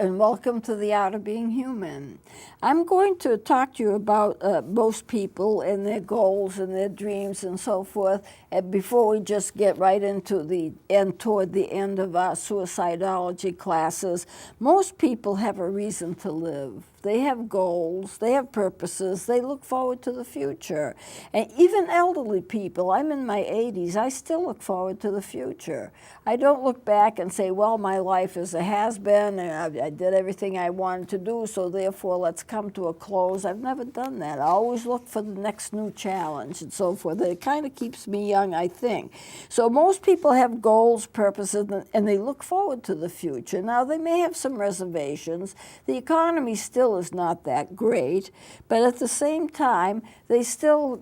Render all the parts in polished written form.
and welcome to the Art of Being Human. I'm going to talk to you about most people and their goals and their dreams and so forth, before we just get right into toward the end of our suicidology classes. Most people have a reason to live. They have goals, they have purposes, they look forward to the future. And even elderly people, I'm in my 80s, I still look forward to the future. I don't look back and say, well, my life is a has-been, and I did everything I wanted to do, so therefore let's come to a close. I've never done that. I always look for the next new challenge and so forth. It kind of keeps me young, I think. So most people have goals, purposes, and they look forward to the future. Now, they may have some reservations. The economy still is not that great, but at the same time, they still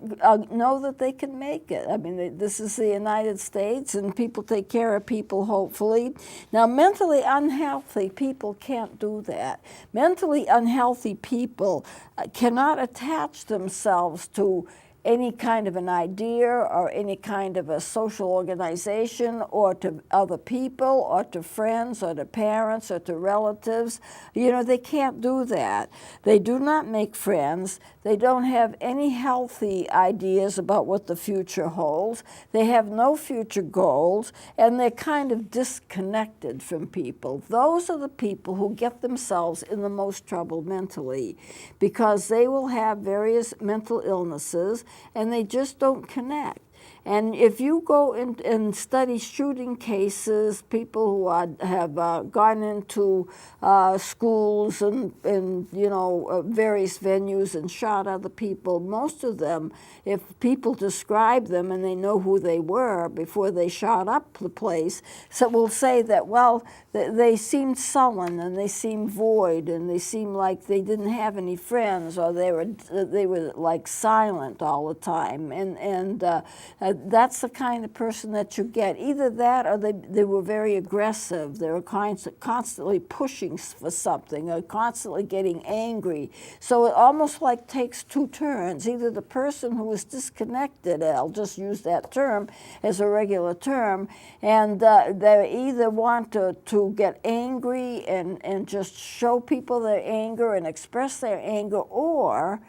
know that they can make it. I mean, this is the United States, and people take care of people, hopefully. Now, mentally unhealthy people can't do that. Mentally unhealthy people cannot attach themselves to any kind of an idea or any kind of a social organization or to other people or to friends or to parents or to relatives. You know, they can't do that. They do not make friends. They don't have any healthy ideas about what the future holds. They have no future goals, and they're kind of disconnected from people. Those are the people who get themselves in the most trouble mentally, because they will have various mental illnesses and they just don't connect. And if you go in and study shooting cases, people who have gone into schools and various venues and shot other people, most of them, if people describe them and they know who they were before they shot up the place, so will say that, well, they seemed sullen and they seemed void and they seemed like they didn't have any friends, or they were like silent all the time, and that's the kind of person that you get. Either that or they were very aggressive. They were constantly pushing for something or constantly getting angry. So it almost like takes two turns. Either the person who is disconnected, I'll just use that term as a regular term, and they either want to get angry and just show people their anger and express their anger, or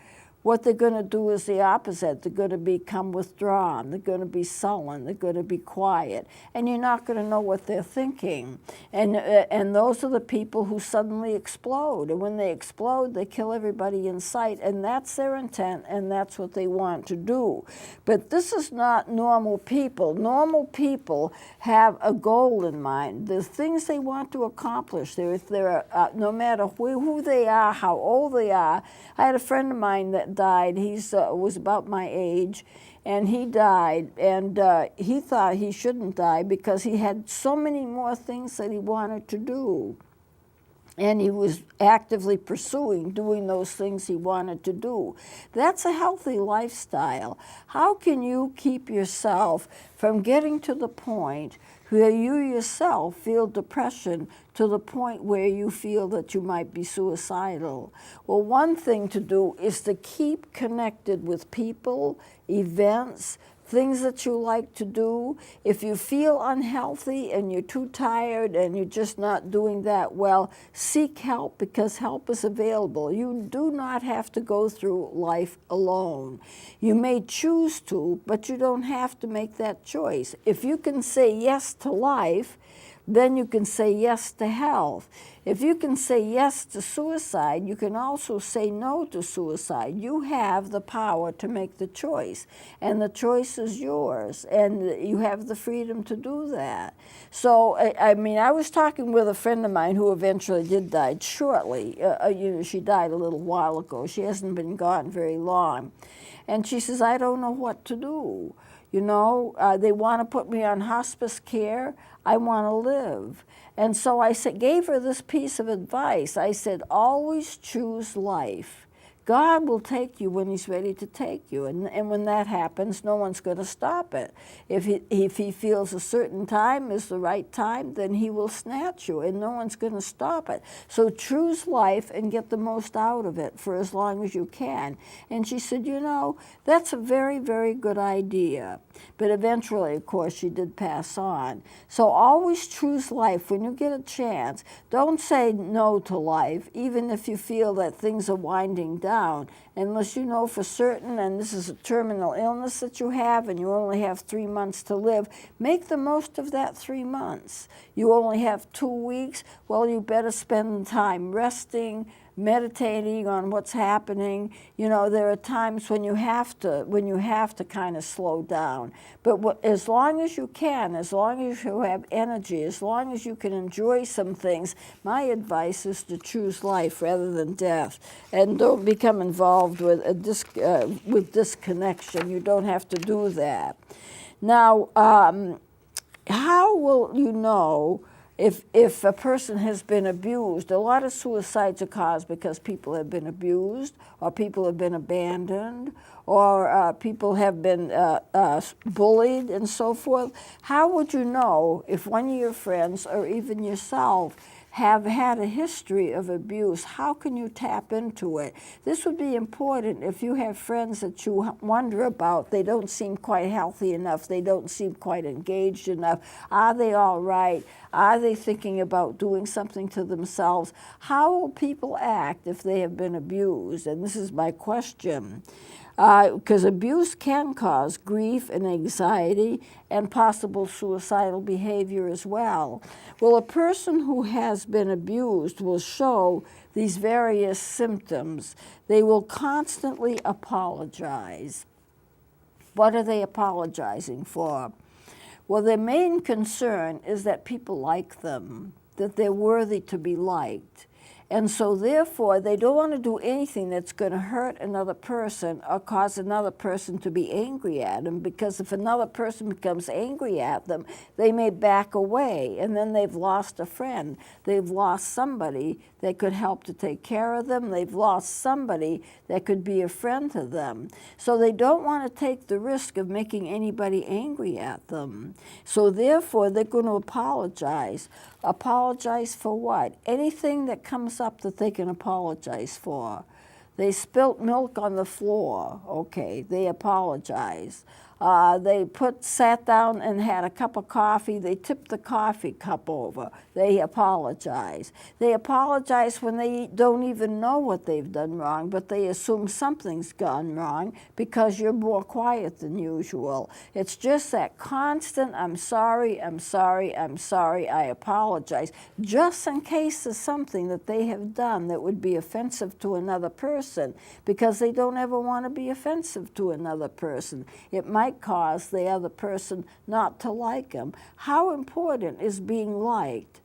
what they're going to do is the opposite. They're going to become withdrawn. They're going to be sullen. They're going to be quiet. And you're not going to know what they're thinking. And those are the people who suddenly explode. And when they explode, they kill everybody in sight. And that's their intent, and that's what they want to do. But this is not normal people. Normal people have a goal in mind. There's things they want to accomplish. No matter who they are, how old they are. I had a friend of mine that died. He was about my age, and he died, and he thought he shouldn't die because he had so many more things that he wanted to do. And he was actively pursuing doing those things he wanted to do. That's a healthy lifestyle. How can you keep yourself from getting to the point where you yourself feel depression to the point where you feel that you might be suicidal? Well, one thing to do is to keep connected with people, events, things that you like to do. If you feel unhealthy and you're too tired and you're just not doing that well, seek help, because help is available. You do not have to go through life alone. You may choose to, but you don't have to make that choice. If you can say yes to life, then you can say yes to health. If you can say yes to suicide, you can also say no to suicide. You have the power to make the choice, and the choice is yours, and you have the freedom to do that. So, I mean, I was talking with a friend of mine who eventually did die shortly. She died a little while ago. She hasn't been gone very long. And she says, I don't know what to do. You know, they want to put me on hospice care. I want to live. And so I gave her this piece of advice. I said, always choose life. God will take you when he's ready to take you. And when that happens, no one's going to stop it. If he feels a certain time is the right time, then he will snatch you, and no one's going to stop it. So choose life and get the most out of it for as long as you can. And she said, you know, that's a very, very good idea. But eventually, of course, she did pass on. So always choose life when you get a chance. Don't say no to life, even if you feel that things are winding down, unless you know for certain, and this is a terminal illness that you have, and you only have 3 months to live. Make the most of that 3 months. You only have 2 weeks. Well, you better spend time resting, meditating on what's happening. You know, there are times when you have to kind of slow down. But as long as you can, as long as you have energy, as long as you can enjoy some things, my advice is to choose life rather than death. And don't become involved with disconnection. You don't have to do that. Now, how will you know if a person has been abused? A lot of suicides are caused because people have been abused, or people have been abandoned, or people have been bullied and so forth. How would you know if one of your friends or even yourself have had a history of abuse? How can you tap into it? This would be important if you have friends that you wonder about. They don't seem quite healthy enough. They don't seem quite engaged enough. Are they all right? Are they thinking about doing something to themselves? How will people act if they have been abused? And this is my question. Because abuse can cause grief and anxiety and possible suicidal behavior as well. Well, a person who has been abused will show these various symptoms. They will constantly apologize. What are they apologizing for? Well, their main concern is that people like them, that they're worthy to be liked. And so therefore, they don't want to do anything that's going to hurt another person or cause another person to be angry at them, because if another person becomes angry at them, they may back away, and then they've lost a friend. They've lost somebody that could help to take care of them. They've lost somebody that could be a friend to them. So they don't want to take the risk of making anybody angry at them. So therefore, they're going to apologize. Apologize for what? Anything that comes up that they can apologize for. They spilt milk on the floor. Okay, they apologize. They sat down and had a cup of coffee. They tipped the coffee cup over. They apologize. They apologize when they don't even know what they've done wrong, but they assume something's gone wrong because you're more quiet than usual. It's just that constant, I'm sorry, I'm sorry, I'm sorry, I apologize, just in case there's something that they have done that would be offensive to another person, because they don't ever want to be offensive to another person. It might cause the other person not to like them. How important is being liked?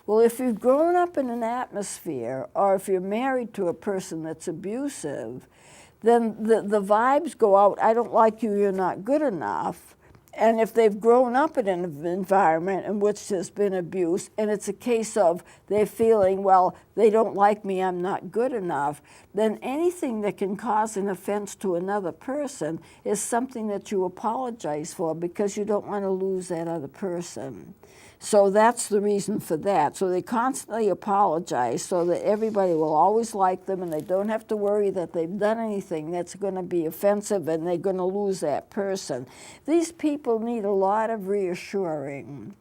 Well, if you've grown up in an atmosphere, or if you're married to a person that's abusive, then the vibes go out, I don't like you, you're not good enough. And if they've grown up in an environment in which there's been abuse, and it's a case of they're feeling, well, they don't like me, I'm not good enough, then anything that can cause an offense to another person is something that you apologize for, because you don't want to lose that other person. So that's the reason for that. So they constantly apologize so that everybody will always like them, and they don't have to worry that they've done anything that's going to be offensive and they're going to lose that person. These people need a lot of reassuring.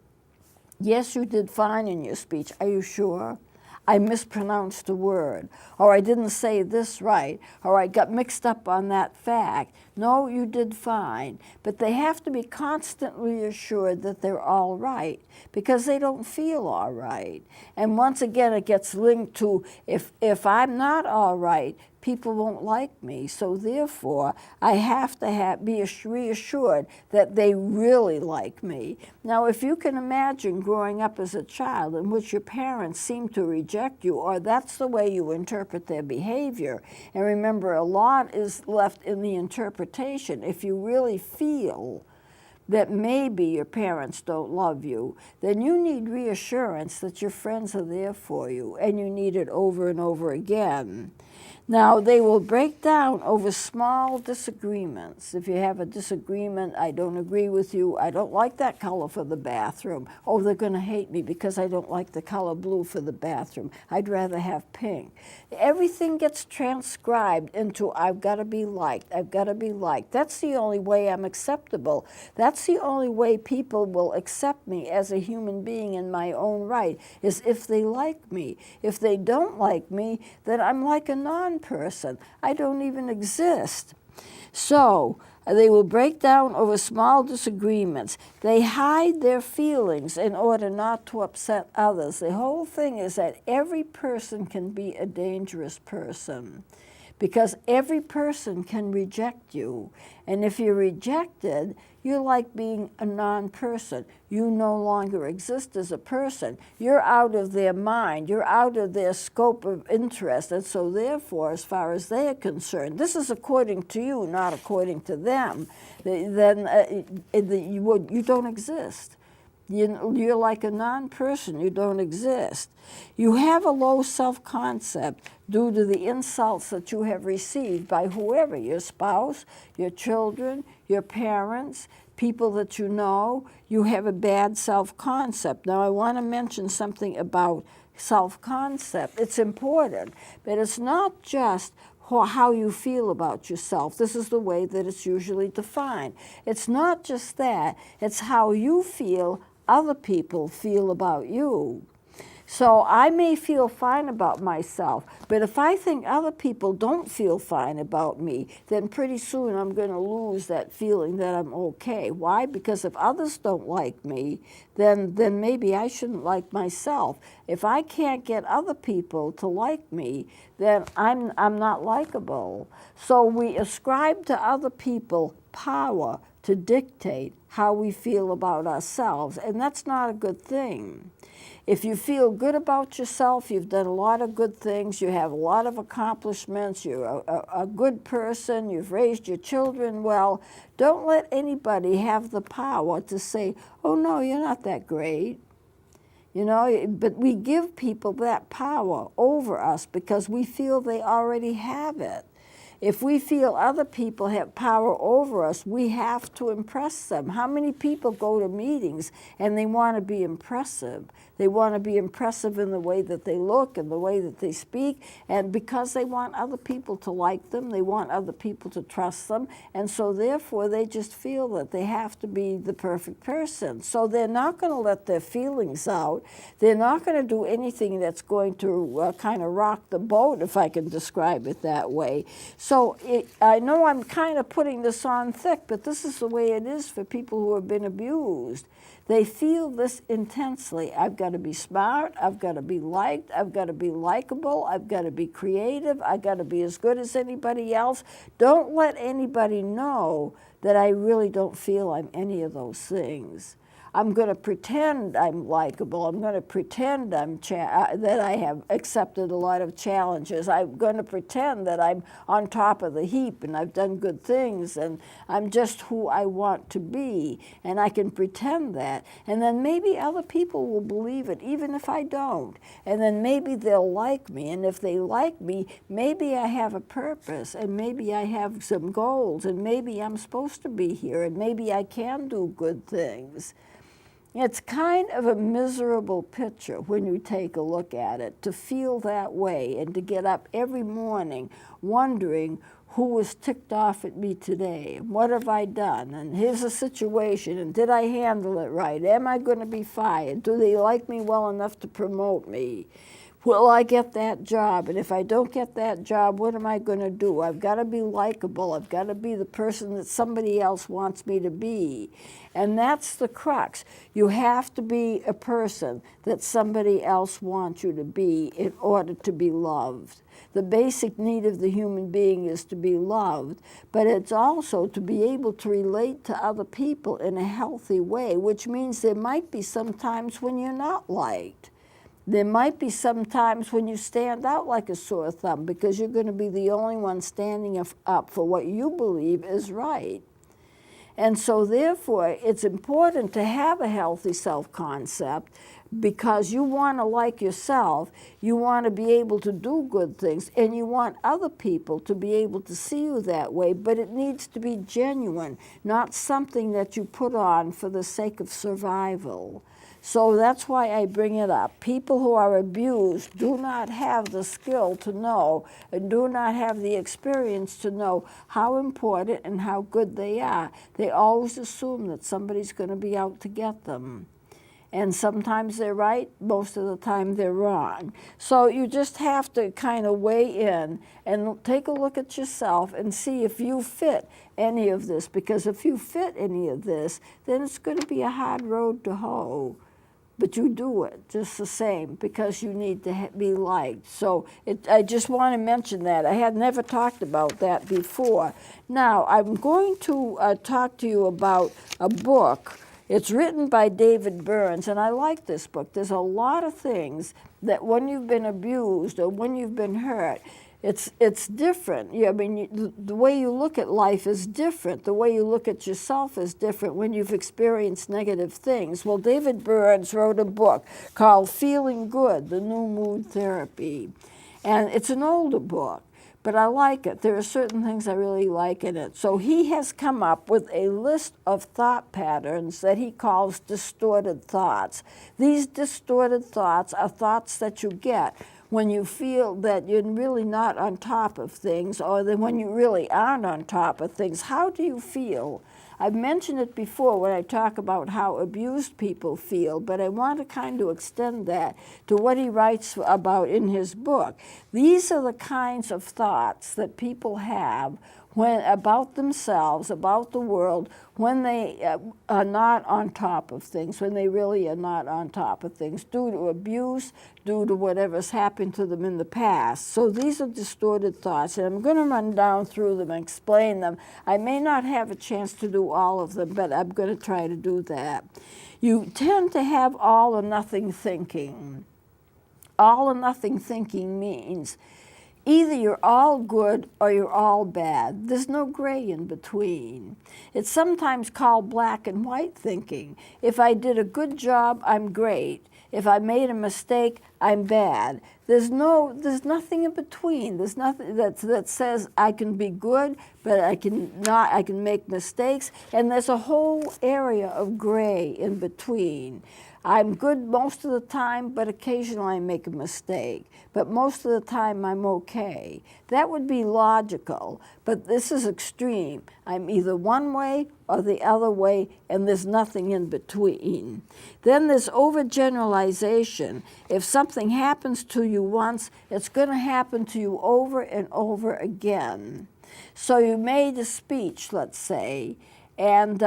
Yes, you did fine in your speech. Are you sure? I mispronounced a word, or I didn't say this right, or I got mixed up on that fact. No, you did fine. But they have to be constantly assured that they're all right, because they don't feel all right. And once again, it gets linked to, if I'm not all right, people won't like me. So therefore, I have to be reassured that they really like me. Now, if you can imagine growing up as a child in which your parents seem to reject you, or that's the way you interpret their behavior, and remember, a lot is left in the interpretation. If you really feel that maybe your parents don't love you, then you need reassurance that your friends are there for you, and you need it over and over again. Now, they will break down over small disagreements. If you have a disagreement, I don't agree with you, I don't like that color for the bathroom. Oh, they're going to hate me because I don't like the color blue for the bathroom. I'd rather have pink. Everything gets transcribed into I've got to be liked, I've got to be liked. That's the only way I'm acceptable. That's the only way people will accept me as a human being in my own right, is if they like me. If they don't like me, then I'm like a non-person. I don't even exist. So they will break down over small disagreements. They hide their feelings in order not to upset others. The whole thing is that every person can be a dangerous person, because every person can reject you. And if you're rejected, you're like being a non-person. You no longer exist as a person. You're out of their mind. You're out of their scope of interest. And so therefore, as far as they are concerned, this is according to you, not according to them, then you don't exist. You're like a non-person. You don't exist. You have a low self-concept due to the insults that you have received by whoever, your spouse, your children, your parents, people that you know. You have a bad self-concept. Now, I want to mention something about self-concept. It's important, but it's not just how you feel about yourself. This is the way that it's usually defined. It's not just that. It's how you feel other people feel about you. So I may feel fine about myself, but if I think other people don't feel fine about me, then pretty soon I'm going to lose that feeling that I'm okay. Why? Because if others don't like me, then maybe I shouldn't like myself. If I can't get other people to like me, then I'm not likable. So we ascribe to other people power to dictate how we feel about ourselves, and that's not a good thing. If you feel good about yourself, you've done a lot of good things, you have a lot of accomplishments, you're a good person, you've raised your children well, don't let anybody have the power to say, oh no, you're not that great. You know, but we give people that power over us because we feel they already have it. If we feel other people have power over us, we have to impress them. How many people go to meetings and they want to be impressive? They want to be impressive in the way that they look and the way that they speak, and because they want other people to like them, they want other people to trust them, and so therefore they just feel that they have to be the perfect person. So they're not going to let their feelings out. They're not going to do anything that's going to kind of rock the boat, if I can describe it that way. So I know I'm kind of putting this on thick, but this is the way it is for people who have been abused. They feel this intensely. I've got to be smart, I've got to be liked, I've got to be likable, I've got to be creative, I've got to be as good as anybody else. Don't let anybody know that I really don't feel I'm any of those things. I'm going to pretend I'm likable. I'm going to pretend that I have accepted a lot of challenges. I'm going to pretend that I'm on top of the heap and I've done good things and I'm just who I want to be. And I can pretend that. And then maybe other people will believe it, even if I don't. And then maybe they'll like me. And if they like me, maybe I have a purpose and maybe I have some goals and maybe I'm supposed to be here and maybe I can do good things. It's kind of a miserable picture when you take a look at it, to feel that way and to get up every morning wondering who was ticked off at me today, and what have I done, and here's a situation, and did I handle it right? Am I going to be fired? Do they like me well enough to promote me? Will I get that job? And if I don't get that job, what am I going to do? I've got to be likable. I've got to be the person that somebody else wants me to be. And that's the crux. You have to be a person that somebody else wants you to be in order to be loved. The basic need of the human being is to be loved, but it's also to be able to relate to other people in a healthy way, which means there might be some times when you're not liked. There might be some times when you stand out like a sore thumb because you're going to be the only one standing up for what you believe is right. And so therefore, it's important to have a healthy self-concept, because you want to like yourself, you want to be able to do good things, and you want other people to be able to see you that way, but it needs to be genuine, not something that you put on for the sake of survival. So that's why I bring it up. People who are abused do not have the skill to know, and do not have the experience to know how important and how good they are. They always assume that somebody's going to be out to get them. And sometimes they're right, most of the time they're wrong. So you just have to kind of weigh in and take a look at yourself and see if you fit any of this. Because if you fit any of this, then it's going to be a hard road to hoe. But you do it just the same, because you need to be liked. So I just want to mention that. I had never talked about that before. Now, I'm going to talk to you about a book. It's written by David Burns, and I like this book. There's a lot of things that when you've been abused or when you've been hurt, it's different. Yeah, I mean, the way you look at life is different. The way you look at yourself is different when you've experienced negative things. Well, David Burns wrote a book called Feeling Good, The New Mood Therapy. And it's an older book, but I like it. There are certain things I really like in it. So he has come up with a list of thought patterns that he calls distorted thoughts. These distorted thoughts are thoughts that you get when you feel that you're really not on top of things, or then when you really aren't on top of things. How do you feel? I've mentioned it before when I talk about how abused people feel, but I want to kind of extend that to what he writes about in his book. These are the kinds of thoughts that people have about themselves, about the world, when they are not on top of things, when they really are not on top of things, due to abuse, due to whatever's happened to them in the past. So these are distorted thoughts, and I'm going to run down through them and explain them. I may not have a chance to do all of them, but I'm going to try to do that. You tend to have all or nothing thinking. All or nothing thinking means either you're all good or you're all bad. There's no gray in between. It's sometimes called black and white thinking. If I did a good job, I'm great. If I made a mistake, I'm bad. There's nothing in between. There's nothing that says I can be good, but I can make mistakes. And there's a whole area of gray in between. I'm good most of the time, but occasionally I make a mistake. But most of the time I'm okay. That would be logical, but this is extreme. I'm either one way or the other way, and there's nothing in between. Then there's overgeneralization. If something happens to you once, it's going to happen to you over and over again. So you made a speech, let's say, and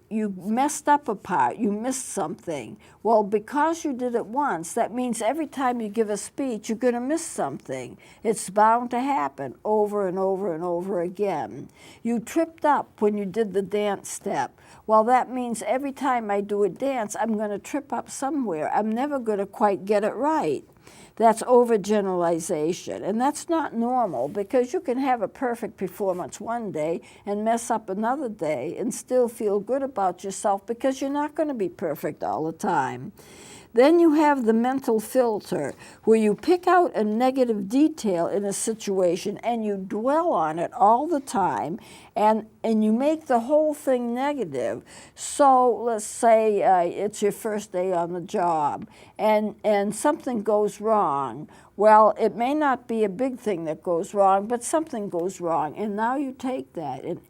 you messed up a part, you missed something. Well, because you did it once, that means every time you give a speech, you're going to miss something. It's bound to happen over and over and over again. You tripped up when you did the dance step. Well, that means every time I do a dance, I'm going to trip up somewhere. I'm never going to quite get it right. That's overgeneralization, and that's not normal, because you can have a perfect performance one day and mess up another day and still feel good about yourself, because you're not going to be perfect all the time. Then you have the mental filter, where you pick out a negative detail in a situation and you dwell on it all the time, and you make the whole thing negative. So let's say it's your first day on the job, and something goes wrong. Well, it may not be a big thing that goes wrong, but something goes wrong. And now you take that, and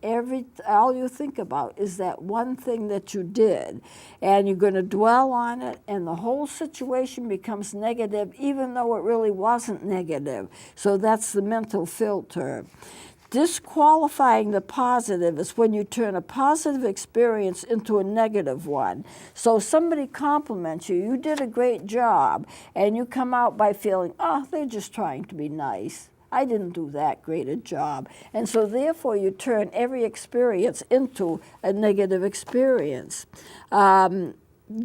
all you think about is that one thing that you did. And you're going to dwell on it, and the whole situation becomes negative, even though it really wasn't negative. So that's the mental filter. Disqualifying the positive is when you turn a positive experience into a negative one. So somebody compliments you, you did a great job, and you come out by feeling, oh, they're just trying to be nice. I didn't do that great a job. And so therefore you turn every experience into a negative experience.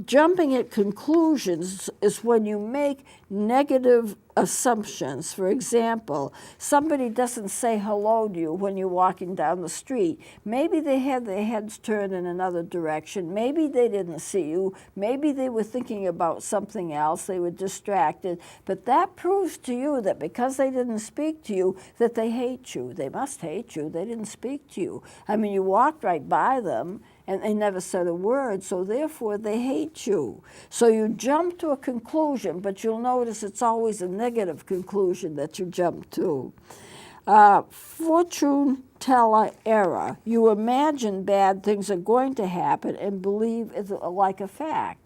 jumping at conclusions is when you make negative assumptions. For example, somebody doesn't say hello to you when you're walking down the street. Maybe they had their heads turned in another direction. Maybe they didn't see you. Maybe they were thinking about something else. They were distracted. But that proves to you that because they didn't speak to you, that they hate you. They must hate you. They didn't speak to you. I mean, you walked right by them, and they never said a word, so therefore they hate you. So you jump to a conclusion, but you'll notice it's always a negative conclusion that you jump to. Fortune teller error. You imagine bad things are going to happen and believe it's like a fact.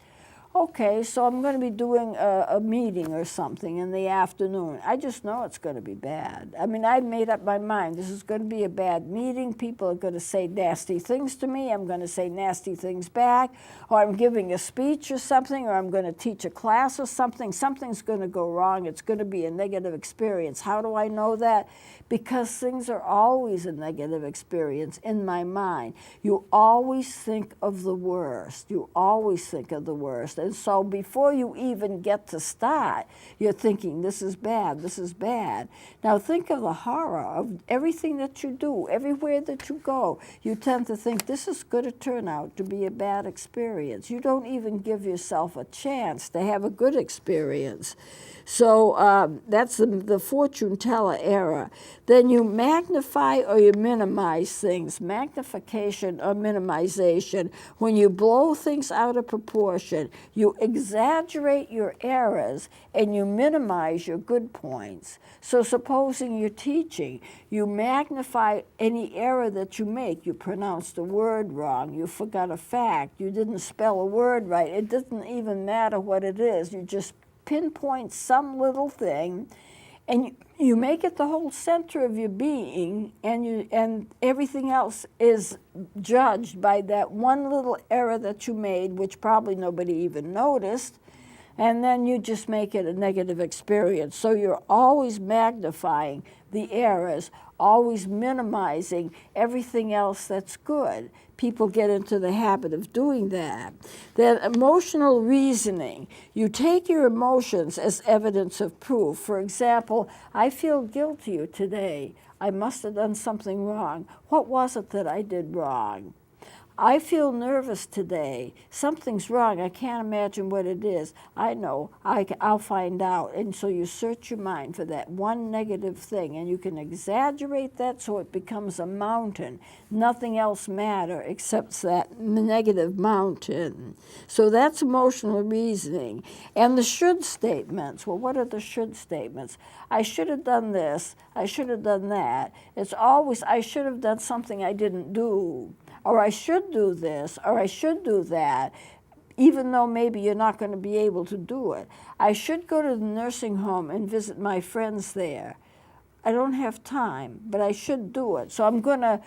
Okay, so I'm going to be doing a meeting or something in the afternoon. I just know it's going to be bad. I mean, I've made up my mind. This is going to be a bad meeting. People are going to say nasty things to me. I'm going to say nasty things back. Or I'm giving a speech or something, or I'm going to teach a class or something. Something's going to go wrong. It's going to be a negative experience. How do I know that? Because things are always a negative experience in my mind. You always think of the worst. You always think of the worst. And so before you even get to start, you're thinking, this is bad, this is bad. Now think of the horror of everything that you do, everywhere that you go. You tend to think, this is going to turn out to be a bad experience. You don't even give yourself a chance to have a good experience. So that's the fortune teller error. Then you magnify or you minimize things. Magnification or minimization. When you blow things out of proportion, you exaggerate your errors and you minimize your good points. So supposing you're teaching, you magnify any error that you make. You pronounced a word wrong. You forgot a fact. You didn't spell a word right. It doesn't even matter what it is. You just pinpoint some little thing, and you make it the whole center of your being, and everything else is judged by that one little error that you made, which probably nobody even noticed, and then you just make it a negative experience. So you're always magnifying the errors, always minimizing everything else that's good. People get into the habit of doing that. Then emotional reasoning. You take your emotions as evidence of proof. For example, I feel guilty today. I must have done something wrong. What was it that I did wrong? I feel nervous today. Something's wrong. I can't imagine what it is. I know. I'll find out. And so you search your mind for that one negative thing, and you can exaggerate that so it becomes a mountain. Nothing else matters except that negative mountain. So that's emotional reasoning. And the should statements. Well, what are the should statements? I should have done this. I should have done that. It's always, I should have done something I didn't do. Or I should do this, or I should do that, even though maybe you're not going to be able to do it. I should go to the nursing home and visit my friends there. I don't have time, but I should do it. So I'm gonna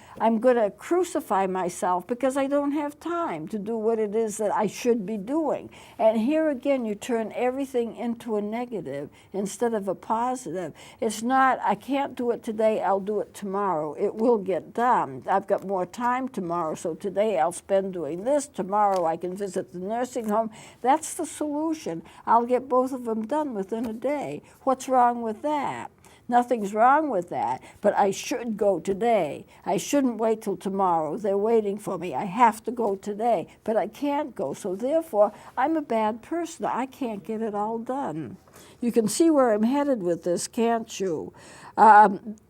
crucify myself because I don't have time to do what it is that I should be doing. And here again, you turn everything into a negative instead of a positive. It's not, I can't do it today, I'll do it tomorrow. It will get done. I've got more time tomorrow, so today I'll spend doing this. Tomorrow I can visit the nursing home. That's the solution. I'll get both of them done within a day. What's wrong with that? Nothing's wrong with that, but I should go today. I shouldn't wait till tomorrow. They're waiting for me. I have to go today, but I can't go. So therefore, I'm a bad person. I can't get it all done. You can see where I'm headed with this, can't you?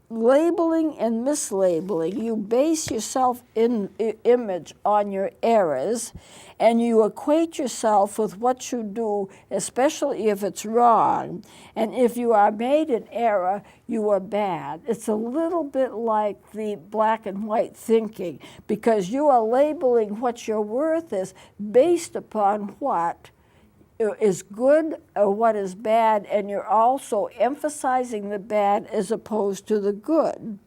Labeling and mislabeling. You base your self-image on your errors, and you equate yourself with what you do, especially if it's wrong. And if you are made an error, you are bad. It's a little bit like the black and white thinking, because you are labeling what your worth is based upon what is good or what is bad, and you're also emphasizing the bad as opposed to the good.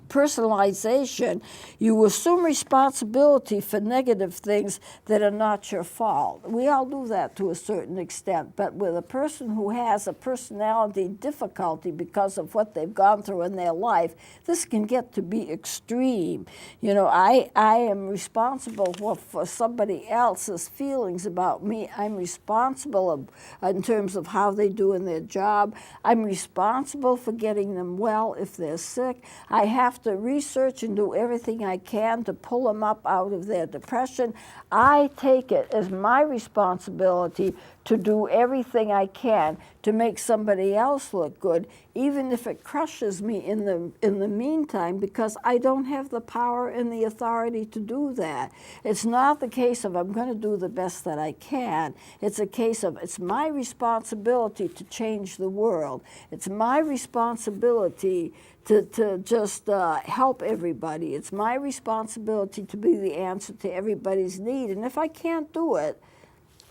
personalization, you assume responsibility for negative things that are not your fault. We all do that to a certain extent, but with a person who has a personality difficulty because of what they've gone through in their life, this can get to be extreme. You know, I am responsible for somebody else's feelings about me. I'm responsible in terms of how they do in their job. I'm responsible for getting them well if they're sick. I have to research and do everything I can to pull them up out of their depression. I take it as my responsibility to do everything I can to make somebody else look good, even if it crushes me in the meantime, because I don't have the power and the authority to do that. It's not the case of I'm going to do the best that I can. It's a case of it's my responsibility to change the world. It's my responsibility to just help everybody. It's my responsibility to be the answer to everybody's need. And if I can't do it,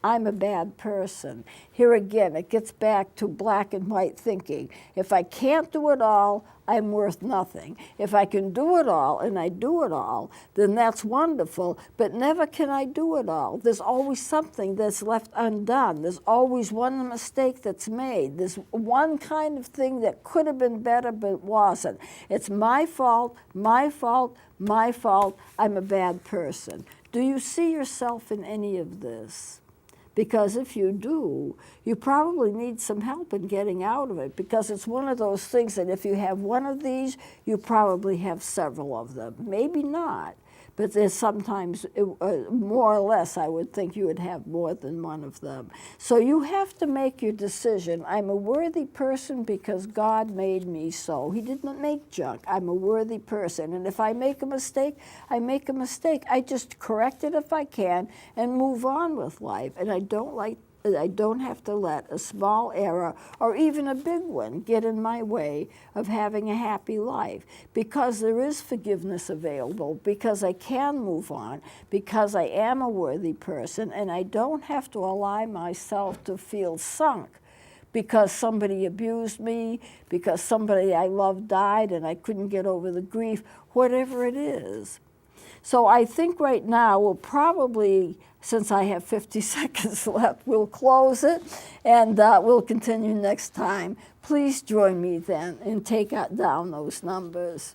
I'm a bad person. Here again, it gets back to black and white thinking. If I can't do it all, I'm worth nothing. If I can do it all and I do it all, then that's wonderful, but never can I do it all. There's always something that's left undone. There's always one mistake that's made. There's one kind of thing that could have been better but wasn't. It's my fault, my fault, my fault. I'm a bad person. Do you see yourself in any of this? Because if you do, you probably need some help in getting out of it, because it's one of those things that if you have one of these, you probably have several of them. Maybe not, but there's sometimes, more or less, I would think you would have more than one of them. So you have to make your decision. I'm a worthy person because God made me so. He didn't make junk. I'm a worthy person. And if I make a mistake, I make a mistake. I just correct it if I can and move on with life. And I don't have to let a small error or even a big one get in my way of having a happy life, because there is forgiveness available, because I can move on, because I am a worthy person, and I don't have to allow myself to feel sunk because somebody abused me, because somebody I loved died and I couldn't get over the grief, whatever it is. So I think right now we'll probably, since I have 50 seconds left, we'll close it, and we'll continue next time. Please join me then and take down those numbers.